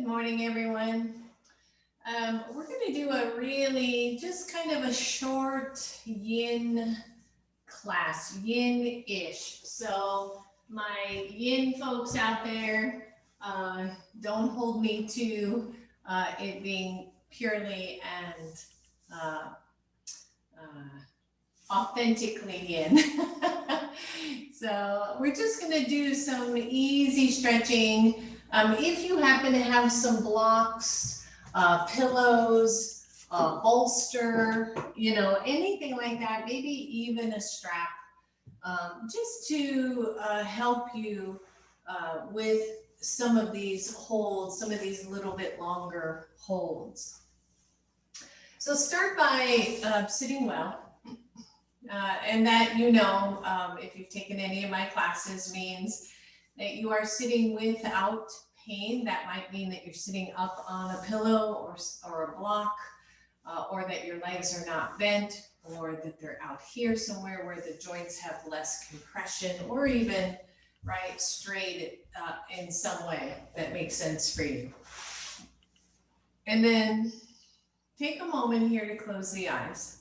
Good morning, everyone. We're going to do a really just kind of a short yin class, yin-ish. So my yin folks out there, don't hold me to it being purely and uh, authentically yin. So we're just going to do some easy stretching. If you happen to have some blocks, pillows, bolster, anything like that, maybe even a strap, just to help you with some of these holds, some of these little bit longer holds. So start by sitting well. And that, if you've taken any of my classes, means that you are sitting without pain. That might mean that you're sitting up on a pillow or a block, or that your legs are not bent, or that they're out here somewhere where the joints have less compression, or even right straight in some way that makes sense for you. And then take a moment here to close the eyes.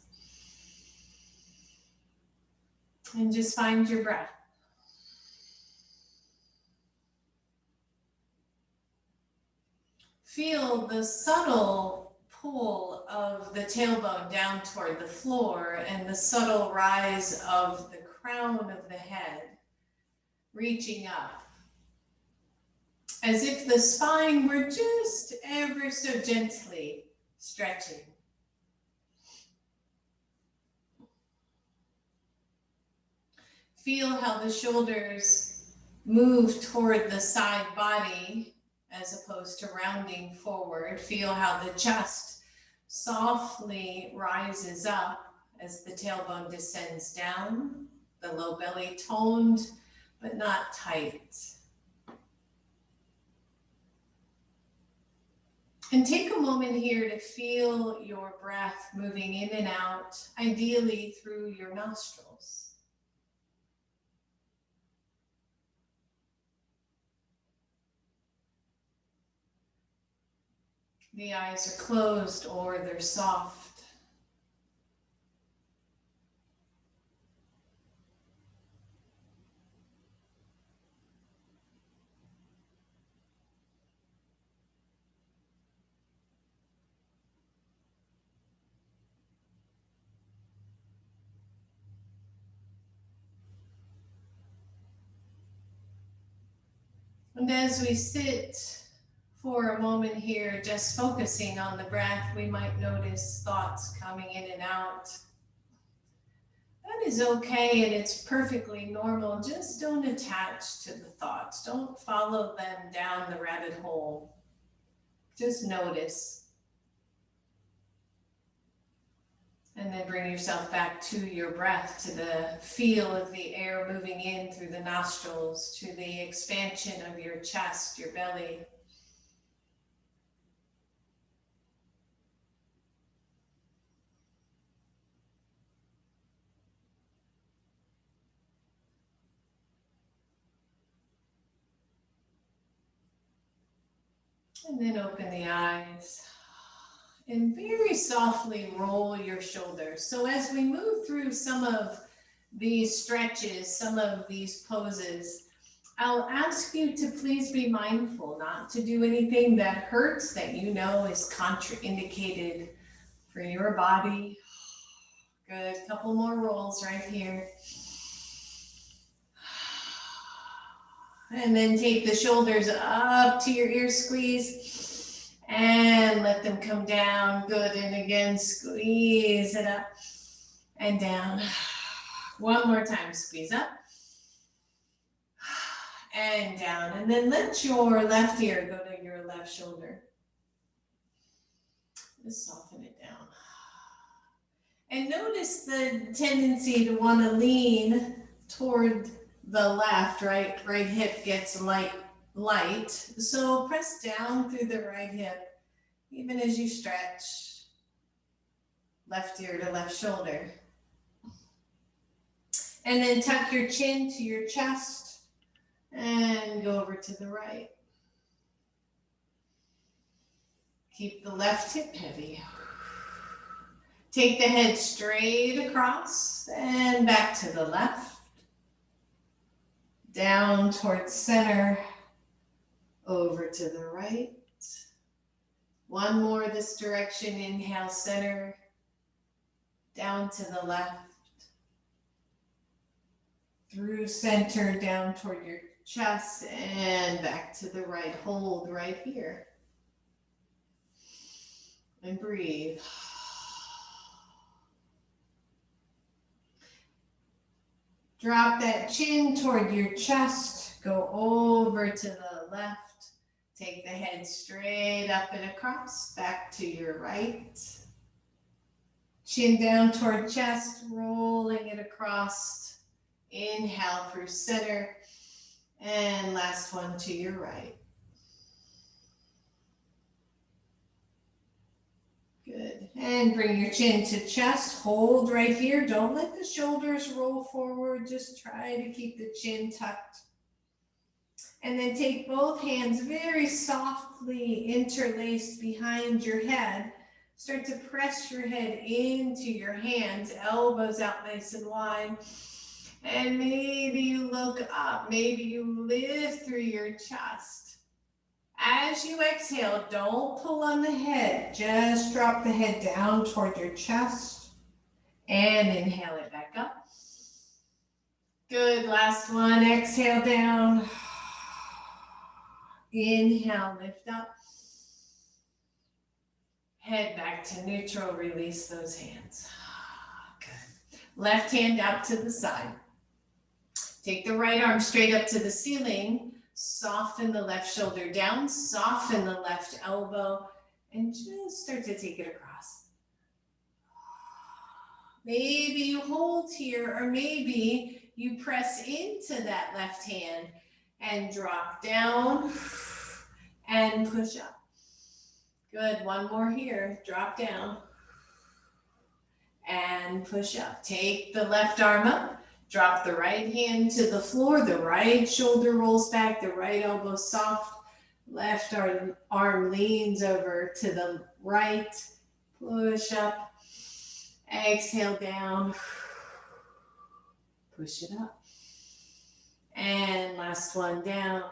And just find your breath. Feel the subtle pull of the tailbone down toward the floor and the subtle rise of the crown of the head, reaching up. As if the spine were just ever so gently stretching. Feel how the shoulders move toward the side body as opposed to rounding forward. Feel how the chest softly rises up as the tailbone descends down. The low belly toned, but not tight. And take a moment here to feel your breath moving in and out, ideally through your nostrils. The eyes are closed or they're soft. And as we sit for a moment here, just focusing on the breath, we might notice thoughts coming in and out. That is okay, and it's perfectly normal. Just don't attach to the thoughts. Don't follow them down the rabbit hole. Just notice. And then bring yourself back to your breath, to the feel of the air moving in through the nostrils, to the expansion of your chest, your belly. And then open the eyes and very softly roll your shoulders. So as we move through some of these stretches, some of these poses, I'll ask you to please be mindful not to do anything that hurts, that you know is contraindicated for your body. Good, couple more rolls right here. And then take the shoulders up to your ear squeeze and let them come down. Good, and again, squeeze it up and down. One more time, squeeze up and down. And then let your left ear go to your left shoulder. Just soften it down. And notice the tendency to want to lean toward the left, right hip gets light. So press down through the right hip, even as you stretch. Left ear to left shoulder. And then tuck your chin to your chest and go over to the right. Keep the left hip heavy. Take the head straight across and back to the left. Down towards center, over to the right. One more this direction, inhale, center, down to the left. Through center, down toward your chest, and back to the right. Hold right here. And breathe. Drop that chin toward your chest. Go over to the left. Take the head straight up and across, back to your right. Chin down toward chest, rolling it across. Inhale through center. And last one to your right. Good. And bring your chin to chest. Hold right here. Don't let the shoulders roll forward. Just try to keep the chin tucked. And then take both hands very softly interlaced behind your head. Start to press your head into your hands, elbows out nice and wide. And maybe you look up. Maybe you lift through your chest. As you exhale, don't pull on the head. Just drop the head down toward your chest. And inhale it back up. Good. Last one. Exhale down. Inhale, lift up. Head back to neutral. Release those hands. Good. Left hand out to the side. Take the right arm straight up to the ceiling. Soften the left shoulder down, soften the left elbow, and just start to take it across. Maybe you hold here, or maybe you press into that left hand and drop down and push up. Good, one more here, drop down and push up. Take the left arm up. Drop the right hand to the floor, the right shoulder rolls back, the right elbow soft, left arm leans over to the right, push up, exhale down, push it up, and last one down,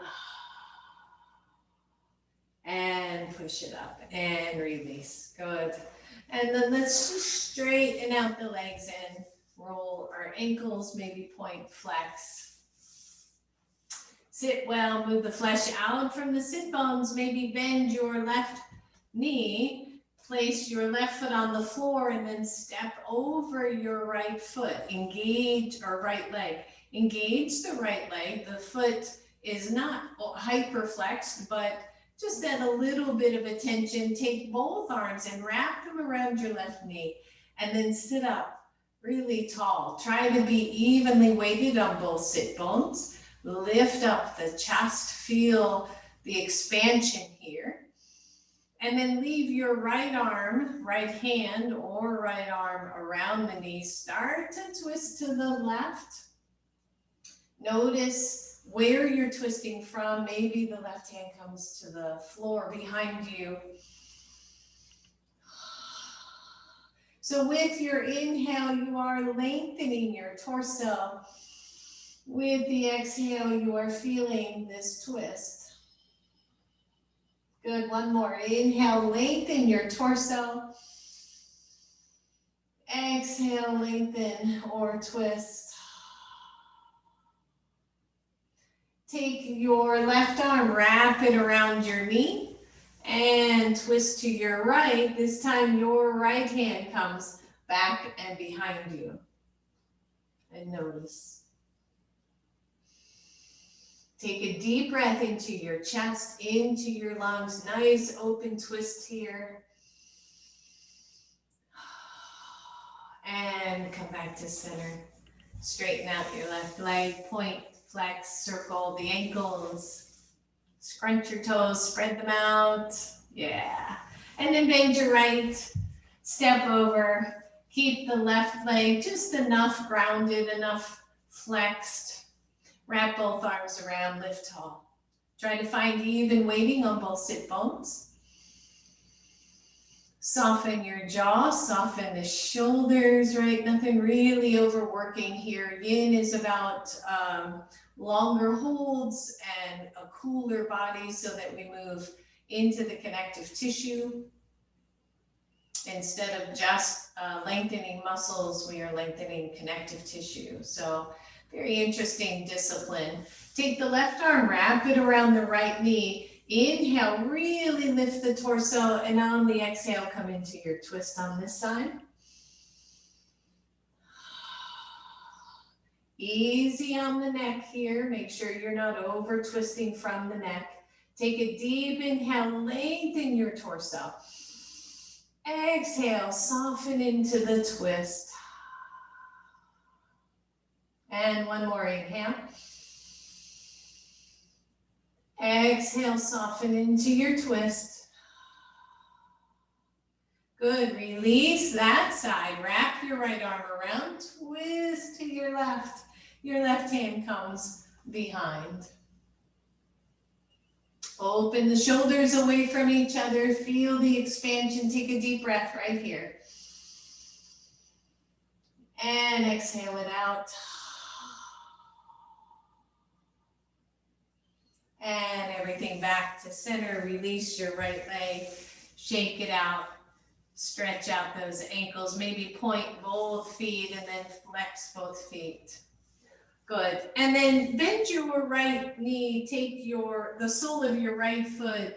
and push it up, and release, good. And then let's just straighten out the legs and roll our ankles, maybe point, flex. Sit well, move the flesh out from the sit bones, maybe bend your left knee, place your left foot on the floor, and then step over your right foot. Engage, or right leg. Engage the right leg. The foot is not hyperflexed, but just add a little bit of attention. Take both arms and wrap them around your left knee, and then sit up. Really tall. Try to be evenly weighted on both sit bones. Lift up the chest. Feel the expansion here. And then leave your right arm, right hand, or right arm around the knee. Start to twist to the left. Notice where you're twisting from. Maybe the left hand comes to the floor behind you. So with your inhale, you are lengthening your torso. With the exhale, you are feeling this twist. Good, one more. Inhale, lengthen your torso. Exhale, lengthen or twist. Take your left arm, wrap it around your knee. And twist to your right. This time your right hand comes back and behind you. And notice. Take a deep breath into your chest, into your lungs. Nice open twist here. And come back to center. Straighten out your left leg. Point, flex, circle the ankles. Scrunch your toes, spread them out. Yeah. And then bend your right, step over. Keep the left leg just enough grounded, enough flexed. Wrap both arms around, lift tall. Try to find even weighting on both sit bones. Soften your jaw, soften the shoulders, right? Nothing really overworking here. Yin is about longer holds and a cooler body so that we move into the connective tissue. Instead of just lengthening muscles, we are lengthening connective tissue. So very interesting discipline. Take the left arm, wrap it around the right knee. Inhale, really lift the torso, and on the exhale, come into your twist on this side. Easy on the neck here. Make sure you're not over twisting from the neck. Take a deep inhale, lengthen your torso. Exhale, soften into the twist. And one more inhale. Exhale, soften into your twist. Good, release that side. Wrap your right arm around, twist to your left. Your left hand comes behind. Open the shoulders away from each other. Feel the expansion. Take a deep breath right here. And exhale it out. And everything back to center. Release your right leg. Shake it out. Stretch out those ankles. Maybe point both feet and then flex both feet. Good. And then bend your right knee. Take the sole of your right foot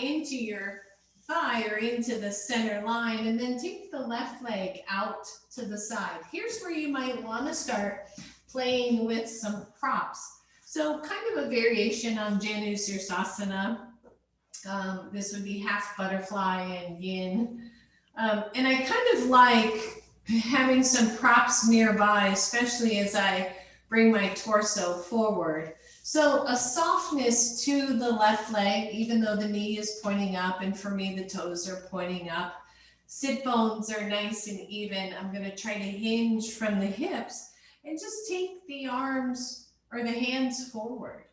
into your thigh or into the center line. And then take the left leg out to the side. Here's where you might want to start playing with some props. So kind of a variation on Janu Sirsasana. This would be half butterfly and yin. And I kind of like having some props nearby, especially as I bring my torso forward. So a softness to the left leg, even though the knee is pointing up, and for me, the toes are pointing up. Sit bones are nice and even. I'm going to try to hinge from the hips and just take the arms or the hands forward.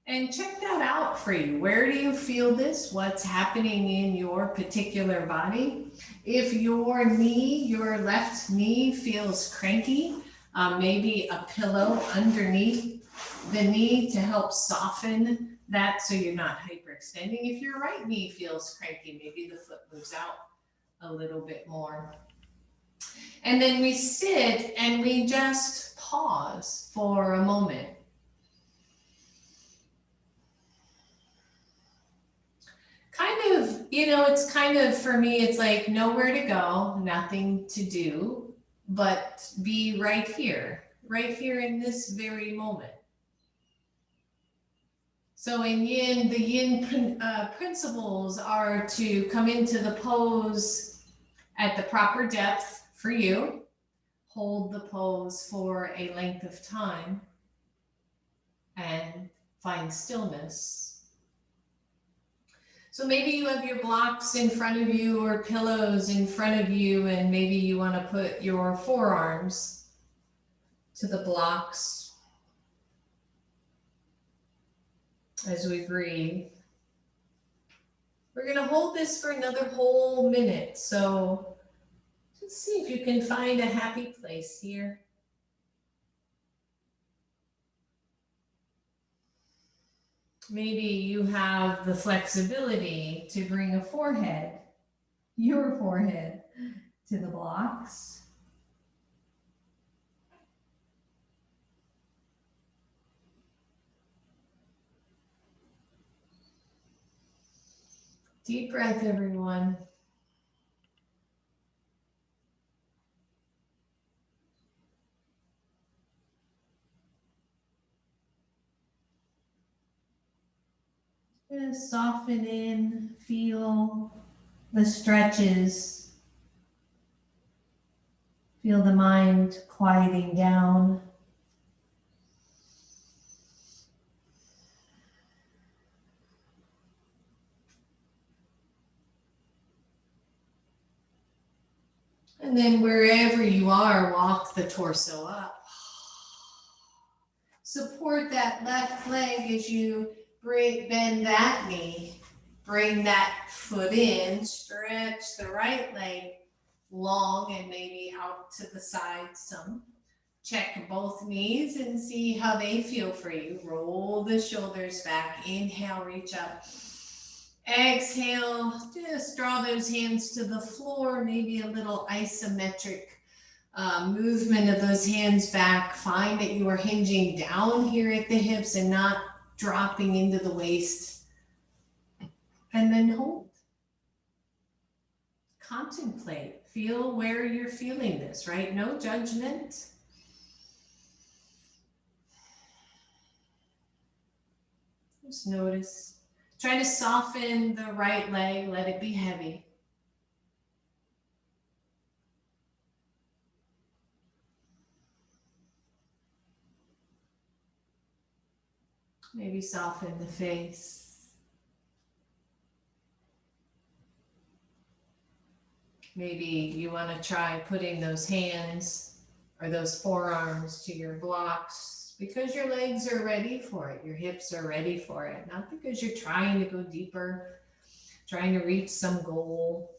And check that out for you. Where do you feel this? What's happening in your particular body? If your knee, your left knee feels cranky, maybe a pillow underneath the knee to help soften that so you're not hyperextending. If your right knee feels cranky, maybe the foot moves out a little bit more. And then we sit and we just pause for a moment. Kind of, it's kind of, for me, it's like nowhere to go, nothing to do, but be right here in this very moment. So in yin, the yin principles are to come into the pose at the proper depth for you, hold the pose for a length of time, and find stillness. So maybe you have your blocks in front of you or pillows in front of you, and maybe you want to put your forearms to the blocks as we breathe. We're going to hold this for another whole minute. So just see if you can find a happy place here. Maybe you have the flexibility to bring your forehead to the blocks. Deep breath, everyone. Just soften in, feel the stretches. Feel the mind quieting down. And then wherever you are, walk the torso up. Support that left leg as you bend that knee. Bring that foot in, stretch the right leg long and maybe out to the side some. Check both knees and see how they feel for you. Roll the shoulders back. Inhale, reach up. Exhale, just draw those hands to the floor, maybe a little isometric movement of those hands back. Find that you are hinging down here at the hips and not dropping into the waist. And then hold. Contemplate. Feel where you're feeling this, right? No judgment. Just notice. Try to soften the right leg. Let it be heavy. Maybe soften the face. Maybe you want to try putting those hands or those forearms to your blocks because your legs are ready for it. Your hips are ready for it. Not because you're trying to go deeper, trying to reach some goal.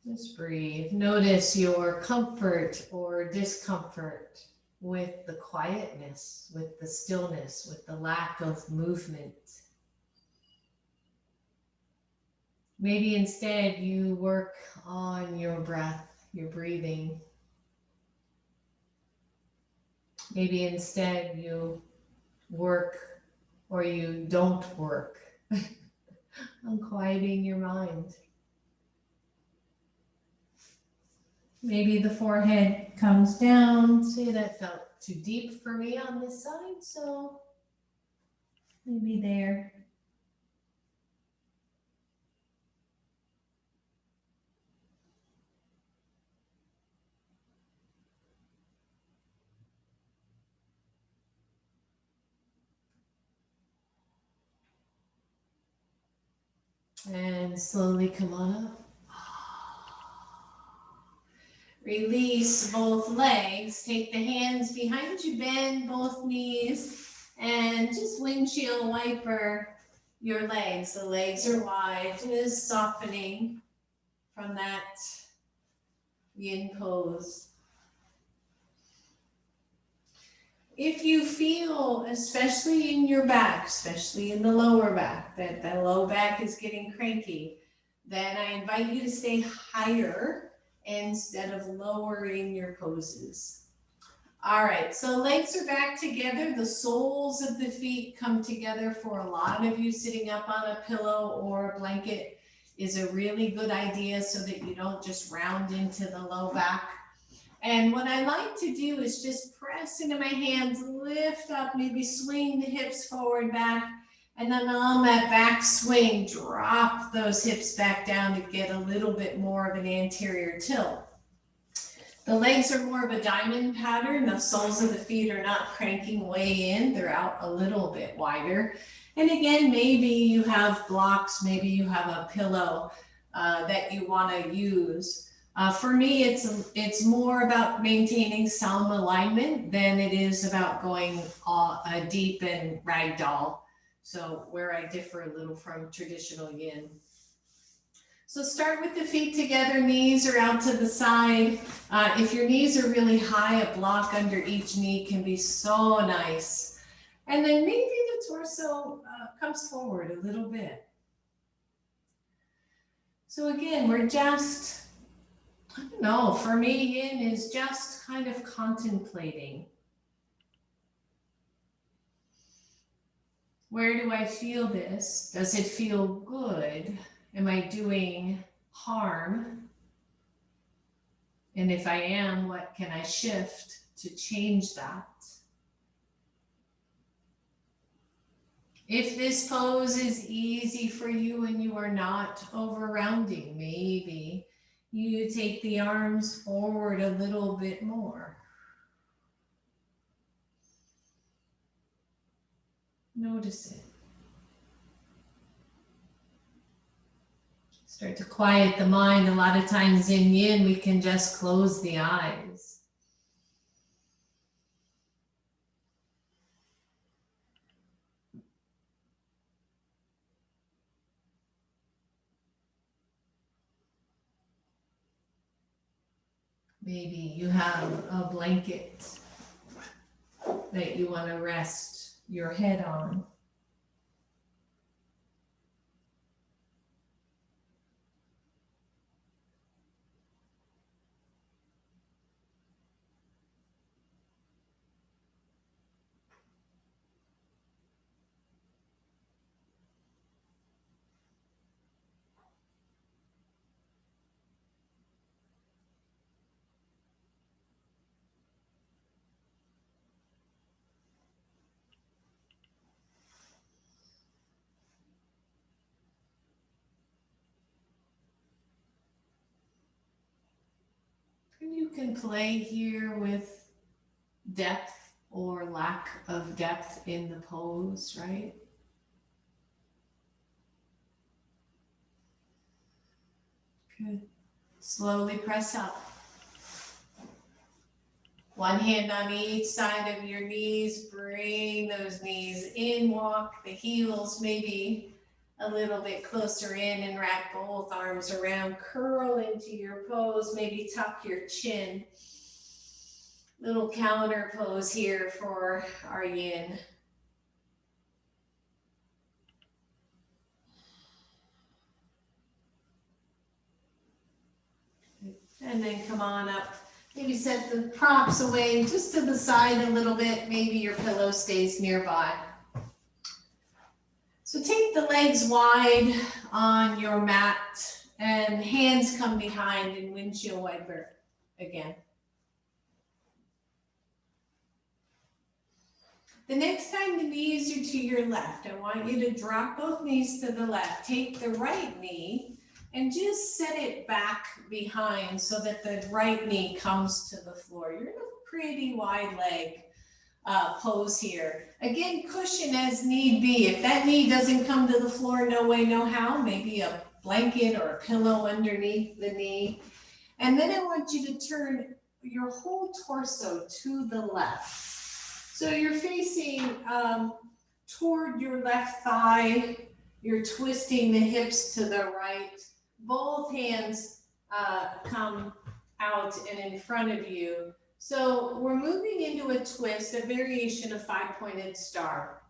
Just breathe. Notice your comfort or discomfort with the quietness, with the stillness, with the lack of movement. Maybe instead you work on your breath, your breathing. Maybe instead you work or you don't work on quieting your mind. Maybe the forehead comes down. Say that felt too deep for me on this side, so maybe there. And slowly come on up. Release both legs. Take the hands behind you, bend both knees, and just windshield wiper your legs. The legs are wide, just softening from that yin pose. If you feel, especially in your back, especially in the lower back, that the low back is getting cranky, then I invite you to stay higher instead of lowering your poses. All right, so legs are back together. The soles of the feet come together. For a lot of you, sitting up on a pillow or a blanket is a really good idea so that you don't just round into the low back. And what I like to do is just press into my hands, lift up, maybe swing the hips forward, back, and then on that back swing, drop those hips back down to get a little bit more of an anterior tilt. The legs are more of a diamond pattern. The soles of the feet are not cranking way in. They're out a little bit wider. And again, maybe you have blocks, maybe you have a pillow that you want to use. For me, it's more about maintaining some alignment than it is about going deep and ragdoll. So where I differ a little from traditional yin. So start with the feet together, knees are out to the side. If your knees are really high, a block under each knee can be so nice. And then maybe the torso comes forward a little bit. So again, we're just, I don't know, for me, yin is just kind of contemplating. Where do I feel this? Does it feel good? Am I doing harm? And if I am, what can I shift to change that? If this pose is easy for you and you are not over rounding, maybe you take the arms forward a little bit more. Notice it. Start to quiet the mind. A lot of times in Yin, we can just close the eyes. Maybe you have a blanket that you want to rest your head on. You can play here with depth or lack of depth in the pose, right? Good. Slowly press up. One hand on each side of your knees. Bring those knees in. Walk the heels maybe a little bit closer in and wrap both arms around. Curl into your pose. Maybe tuck your chin. Little counter pose here for our Yin. And then come on up. Maybe set the props away just to the side a little bit. Maybe your pillow stays nearby. So take the legs wide on your mat and hands come behind in windshield wiper again. The next time the knees are to your left, I want you to drop both knees to the left. Take the right knee and just set it back behind so that the right knee comes to the floor. You're in a pretty wide leg pose here. Again, cushion as need be. If that knee doesn't come to the floor, no way, no how, maybe a blanket or a pillow underneath the knee. And then I want you to turn your whole torso to the left. So you're facing toward your left thigh. You're twisting the hips to the right. Both hands come out and in front of you. So we're moving into a twist, a variation of five-pointed star.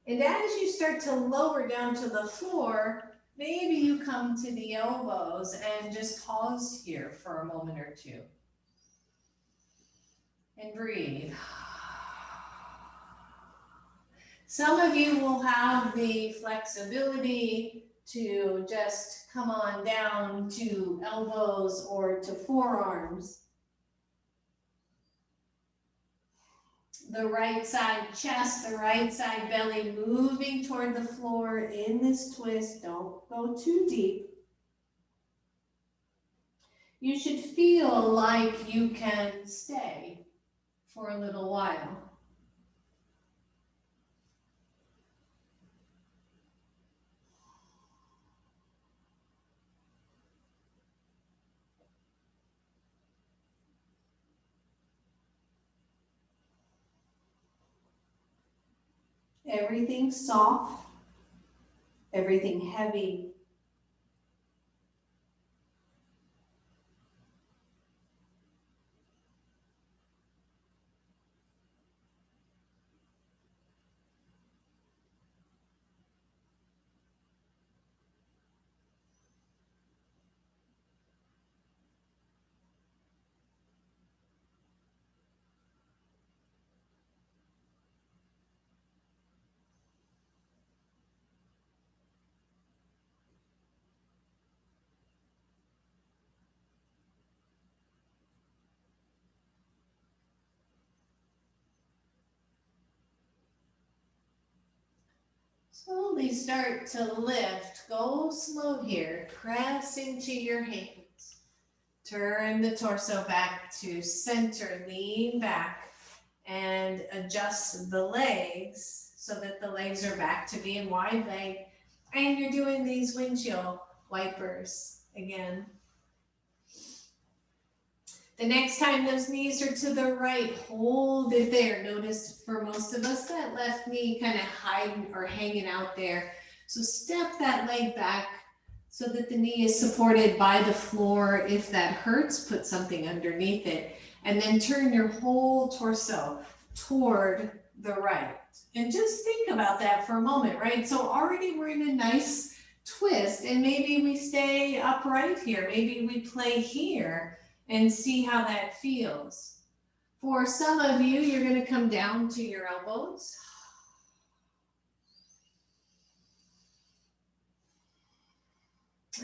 And as you start to lower down to the floor, maybe you come to the elbows and just pause here for a moment or two. And breathe. Some of you will have the flexibility to just come on down to elbows or to forearms. The right side chest, the right side belly moving toward the floor in this twist. Don't go too deep. You should feel like you can stay for a little while. Everything soft, everything heavy. Slowly start to lift. Go slow here. Press into your hands. Turn the torso back to center. Lean back and adjust the legs so that the legs are back to being wide leg. And you're doing these windshield wipers again. The next time those knees are to the right, hold it there. Notice for most of us that left knee kind of hiding or hanging out there. So step that leg back so that the knee is supported by the floor. If that hurts, put something underneath it. And then turn your whole torso toward the right. And just think about that for a moment, right? So already we're in a nice twist, and maybe we stay upright here. Maybe we play here and see how that feels. For some of you, you're going to come down to your elbows.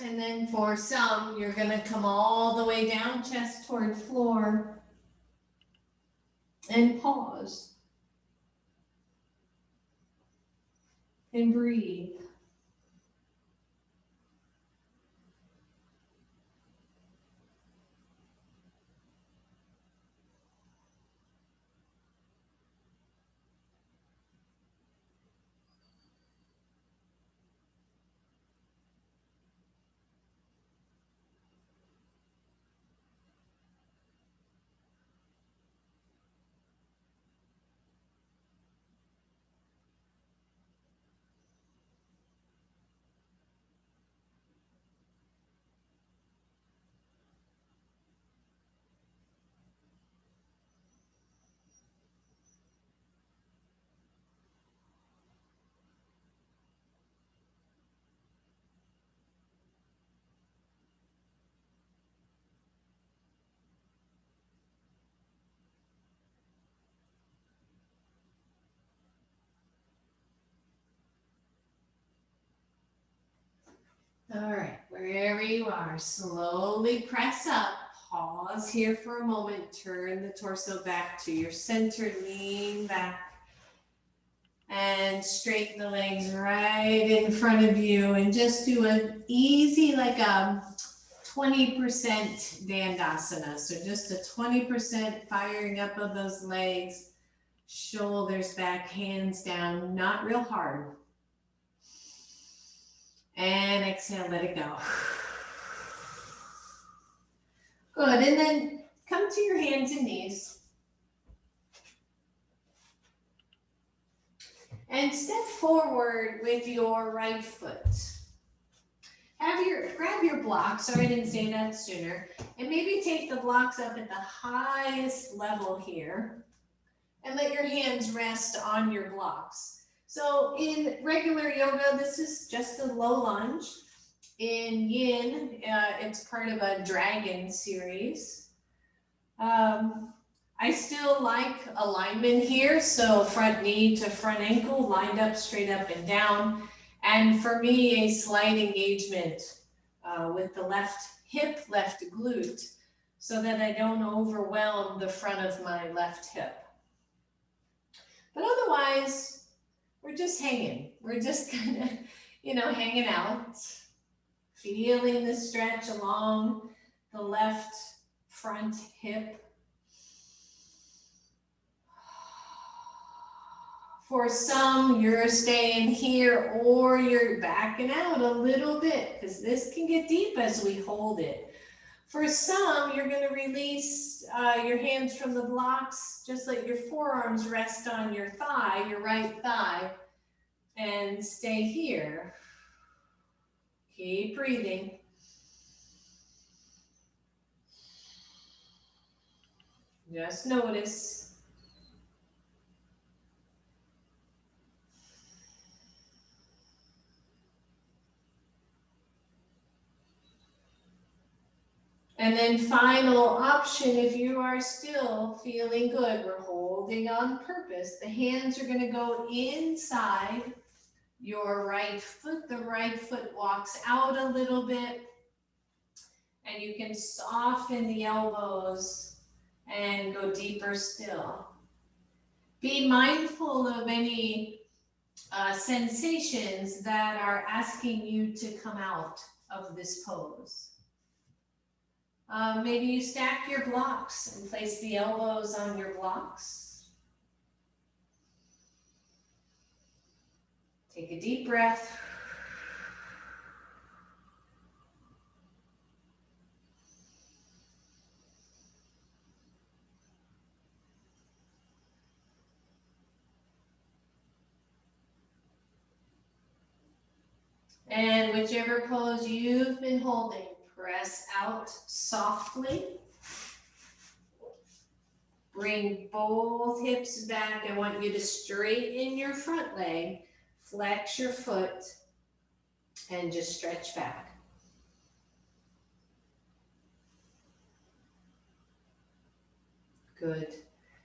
And then for some, you're going to come all the way down, chest toward floor, and pause. And breathe. All right, wherever you are, slowly press up. Pause here for a moment. Turn the torso back to your center. Lean back. And straighten the legs right in front of you. And just do an easy, like a 20% Dandasana. So just a 20% firing up of those legs. Shoulders back, hands down. Not real hard. And exhale, let it go. Good, and then come to your hands and knees. And step forward with your right foot. Grab your blocks, sorry I didn't say that sooner, and maybe take the blocks up at the highest level here, and let your hands rest on your blocks. So in regular yoga, this is just a low lunge. In Yin, it's part of a dragon series. I still like alignment here, so front knee to front ankle, lined up, straight up and down. And for me, a slight engagement with the left hip, left glute, so that I don't overwhelm the front of my left hip. But otherwise, we're just hanging. We're just kind of, hanging out, feeling the stretch along the left front hip. For some, you're staying here or you're backing out a little bit because this can get deep as we hold it. For some, you're going to release your hands from the blocks, just let your forearms rest on your thigh, your right thigh, and stay here. Keep breathing. Just notice. And then final option, if you are still feeling good, we're holding on purpose. The hands are going to go inside your right foot. The right foot walks out a little bit. And you can soften the elbows and go deeper still. Be mindful of any sensations that are asking you to come out of this pose. Maybe you stack your blocks and place the elbows on your blocks. Take a deep breath. And whichever pose you've been holding, press out softly. Bring both hips back. I want you to straighten your front leg, flex your foot, and just stretch back. Good.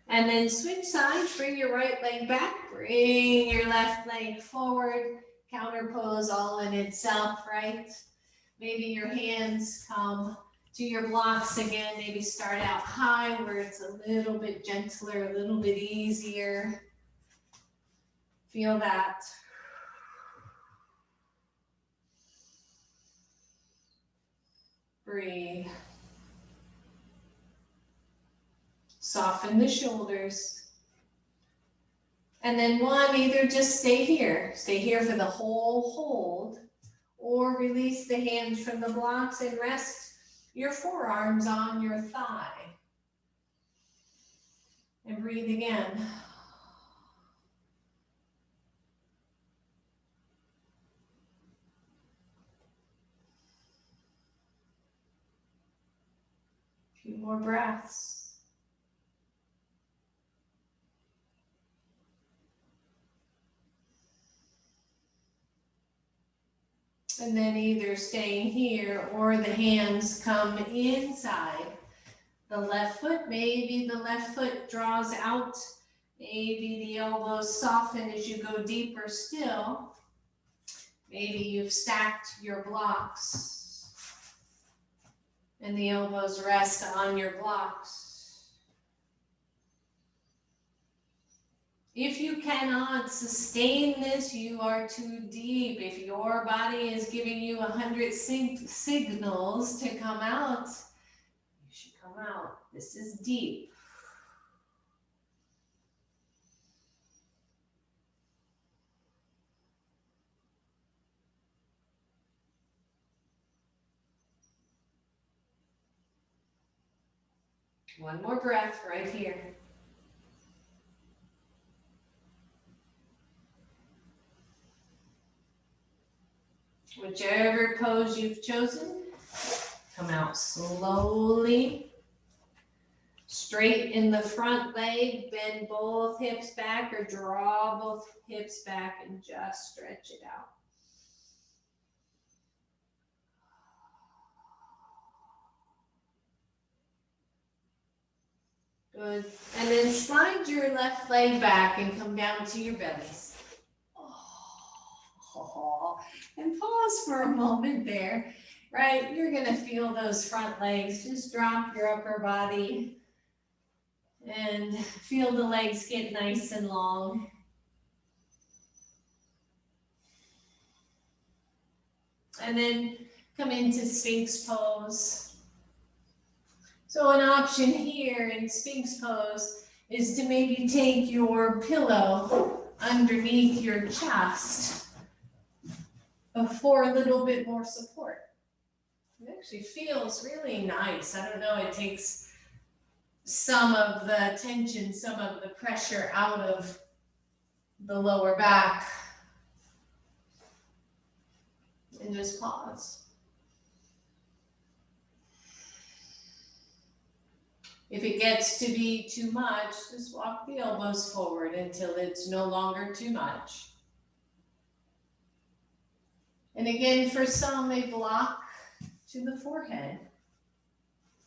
And then switch sides, bring your right leg back, bring your left leg forward, counter pose all in itself, right? Maybe your hands come to your blocks again, maybe start out high where it's a little bit gentler, a little bit easier. Feel that. Breathe. Soften the shoulders. And then one, either just stay here for the whole hold, or release the hands from the blocks and rest your forearms on your thigh. And breathe again. A few more breaths. And then either staying here or the hands come inside the left foot. Maybe the left foot draws out. Maybe the elbows soften as you go deeper still. Maybe you've stacked your blocks and the elbows rest on your blocks. If you cannot sustain this, you are too deep. If your body is giving you 100 signals to come out, you should come out. This is deep. One more breath right here. Whichever pose you've chosen, come out slowly. Straighten the front leg, bend both hips back or draw both hips back and just stretch it out. Good. And then slide your left leg back and come down to your bellies. Oh. And pause for a moment there, right? You're gonna feel those front legs. Just drop your upper body and feel the legs get nice and long. And then come into Sphinx Pose. So an option here in Sphinx Pose is to maybe take your pillow underneath your chest for a little bit more support. It actually feels really nice. I don't know, it takes some of the tension, some of the pressure out of the lower back. And just pause. If it gets to be too much, just walk the elbows forward until it's no longer too much. And again, for some, a block to the forehead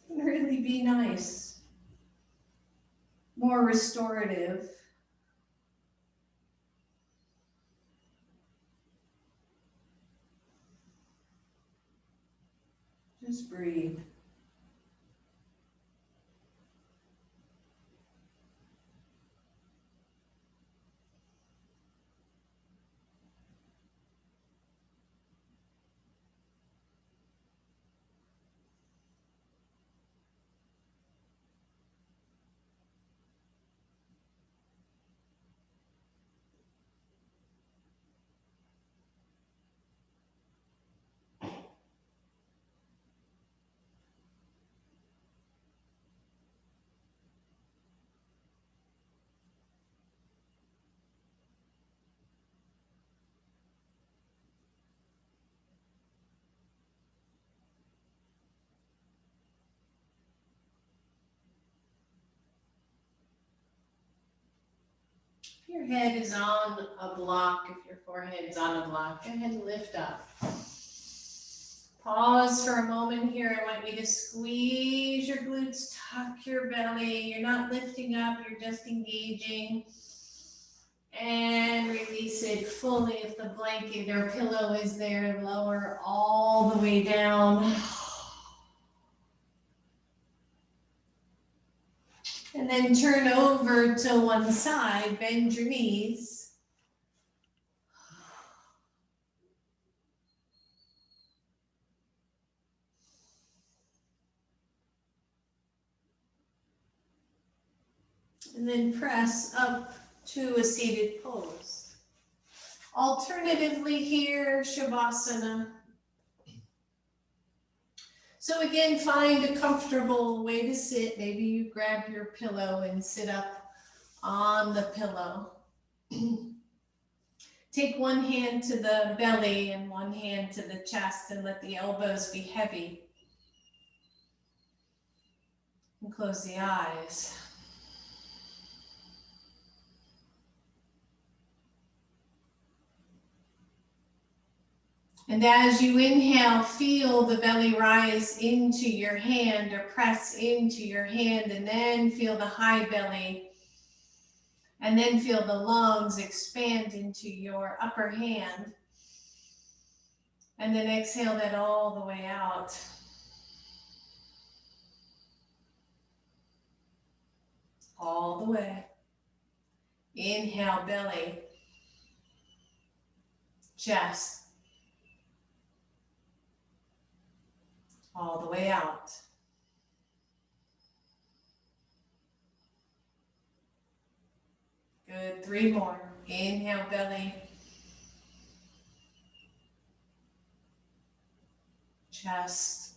can really be nice. More restorative. Just breathe. If your head is on a block, if your forehead is on a block, go ahead and lift up. Pause for a moment here. I want you to squeeze your glutes, tuck your belly. You're not lifting up, you're just engaging. And release it fully. If the blanket or pillow is there, lower all the way down. And then turn over to one side, bend your knees. And then press up to a seated pose. Alternatively here, Shavasana. So again, find a comfortable way to sit. Maybe you grab your pillow and sit up on the pillow. Take one hand to the belly and one hand to the chest and let the elbows be heavy. And close the eyes. And as you inhale, feel the belly rise into your hand or press into your hand, and then feel the high belly. And then feel the lungs expand into your upper hand. And then exhale that all the way out. All the way. Inhale, belly, chest. All the way out. Good, 3 more. Inhale, belly. Chest.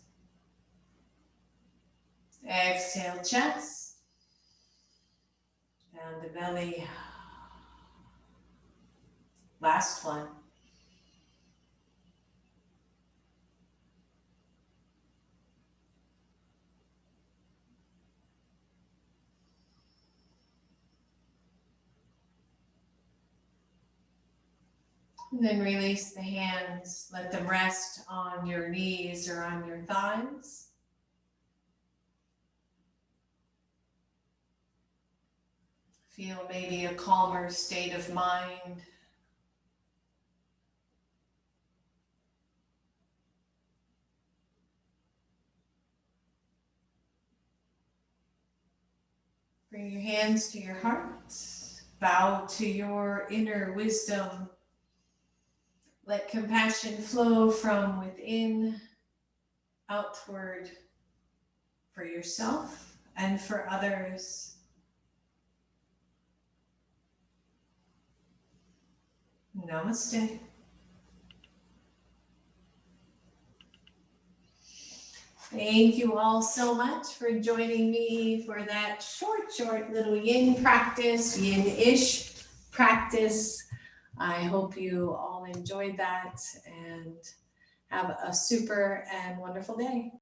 Exhale, chest. Down the belly. Last one. And then release the hands. Let them rest on your knees or on your thighs. Feel maybe a calmer state of mind. Bring your hands to your heart. Bow to your inner wisdom. Let compassion flow from within outward for yourself and for others. Namaste. Thank you all so much for joining me for that short little yin practice, yin-ish practice. I hope you all enjoyed that and have a super and wonderful day.